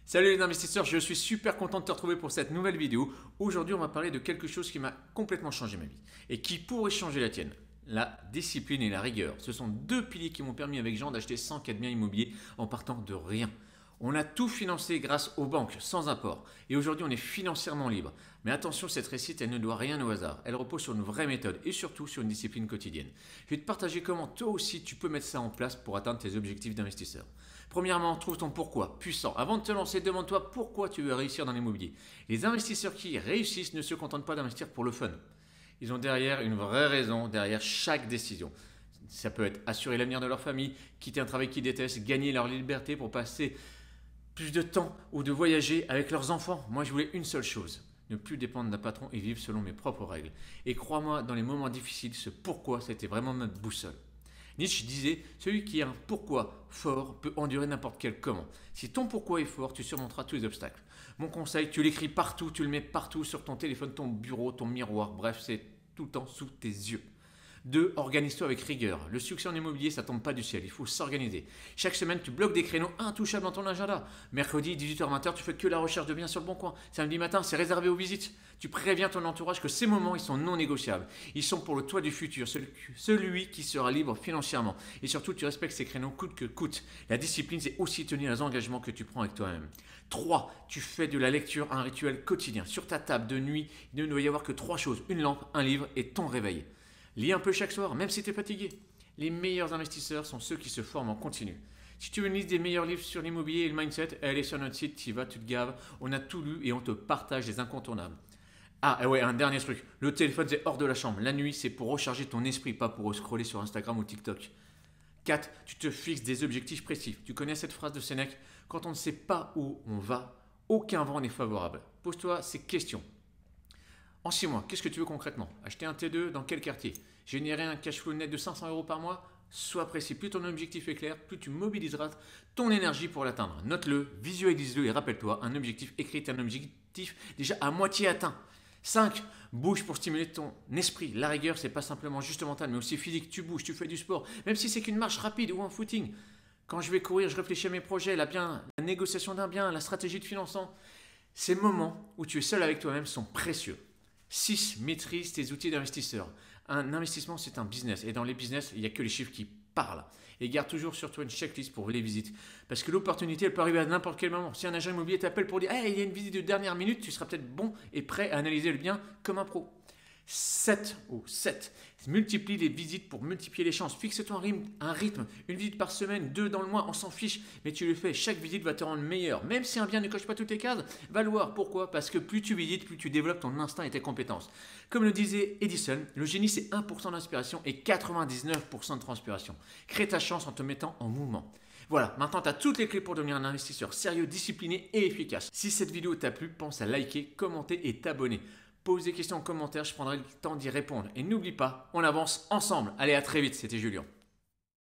Salut les investisseurs, je suis super content de te retrouver pour cette nouvelle vidéo. Aujourd'hui, on va parler de quelque chose qui m'a complètement changé ma vie et qui pourrait changer la tienne. La discipline et la rigueur. Ce sont deux piliers qui m'ont permis avec Jean d'acheter 104 biens immobiliers en partant de rien. On a tout financé grâce aux banques, sans apport. Et aujourd'hui, on est financièrement libre. Mais attention, cette réussite, elle ne doit rien au hasard. Elle repose sur une vraie méthode et surtout sur une discipline quotidienne. Je vais te partager comment toi aussi, tu peux mettre ça en place pour atteindre tes objectifs d'investisseur. Premièrement, trouve ton pourquoi puissant. Avant de te lancer, demande-toi pourquoi tu veux réussir dans l'immobilier. Les investisseurs qui réussissent ne se contentent pas d'investir pour le fun. Ils ont derrière une vraie raison, derrière chaque décision. Ça peut être assurer l'avenir de leur famille, quitter un travail qu'ils détestent, gagner leur liberté pour passer plus de temps ou de voyager avec leurs enfants. Moi, je voulais une seule chose, ne plus dépendre d'un patron et vivre selon mes propres règles. Et crois-moi, dans les moments difficiles, ce pourquoi, c'était vraiment ma boussole. Nietzsche disait, celui qui a un pourquoi fort peut endurer n'importe quel comment. Si ton pourquoi est fort, tu surmonteras tous les obstacles. Mon conseil, tu l'écris partout, tu le mets partout sur ton téléphone, ton bureau, ton miroir, bref, c'est tout le temps sous tes yeux. 2. Organise-toi avec rigueur. Le succès en immobilier, ça tombe pas du ciel, il faut s'organiser. Chaque semaine, tu bloques des créneaux intouchables dans ton agenda. Mercredi, 18h-20h, tu fais que la recherche de biens sur le bon coin. Samedi matin, c'est réservé aux visites. Tu préviens ton entourage que ces moments, ils sont non négociables. Ils sont pour le toi du futur, celui qui sera libre financièrement. Et surtout, tu respectes ces créneaux coûte que coûte. La discipline, c'est aussi tenir les engagements que tu prends avec toi-même. 3. Tu fais de la lecture un rituel quotidien. Sur ta table de nuit, il ne doit y avoir que 3 choses. Une lampe, un livre et ton réveil. Lis un peu chaque soir, même si tu es fatigué. Les meilleurs investisseurs sont ceux qui se forment en continu. Si tu veux une liste des meilleurs livres sur l'immobilier et le mindset, elle est sur notre site, tu y vas, tu te gaves. On a tout lu et on te partage les incontournables. Ah et ouais, un dernier truc. Le téléphone, c'est hors de la chambre. La nuit, c'est pour recharger ton esprit, pas pour scroller sur Instagram ou TikTok. 4. Tu te fixes des objectifs précis. Tu connais cette phrase de Sénèque? Quand on ne sait pas où on va, aucun vent n'est favorable. Pose-toi ces questions. En 6 mois, qu'est-ce que tu veux concrètement? Acheter un T2 dans quel quartier? Générer un cash flow net de 500 € par mois? Sois précis, plus ton objectif est clair, plus tu mobiliseras ton énergie pour l'atteindre. Note-le, visualise-le et rappelle-toi, un objectif écrit est un objectif déjà à moitié atteint. 5. Bouge pour stimuler ton esprit. La rigueur, c'est pas simplement juste mental, mais aussi physique. Tu bouges, tu fais du sport, même si c'est qu'une marche rapide ou un footing. Quand je vais courir, je réfléchis à mes projets, la négociation d'un bien, la stratégie de financement. Ces moments où tu es seul avec toi-même sont précieux. 6. Maîtrise tes outils d'investisseur. Un investissement, c'est un business. Et dans les business, il n'y a que les chiffres qui parlent. Et garde toujours sur toi une checklist pour les visites. Parce que l'opportunité, elle peut arriver à n'importe quel moment. Si un agent immobilier t'appelle pour dire hey, il y a une visite de dernière minute, tu seras peut-être bon et prêt à analyser le bien comme un pro. 7. Multiplie les visites pour multiplier les chances. Fixe-toi un rythme. Une visite par semaine, 2 dans le mois, on s'en fiche. Mais tu le fais. Chaque visite va te rendre meilleur. Même si un bien ne coche pas toutes les cases, va le voir. Pourquoi? Parce que plus tu visites, plus tu développes ton instinct et tes compétences. Comme le disait Edison, le génie c'est 1% d'inspiration et 99% de transpiration. Crée ta chance en te mettant en mouvement. Voilà, maintenant tu as toutes les clés pour devenir un investisseur sérieux, discipliné et efficace. Si cette vidéo t'a plu, pense à liker, commenter et t'abonner. Pose des questions en commentaire, je prendrai le temps d'y répondre. Et n'oublie pas, on avance ensemble. Allez, à très vite, c'était Julien.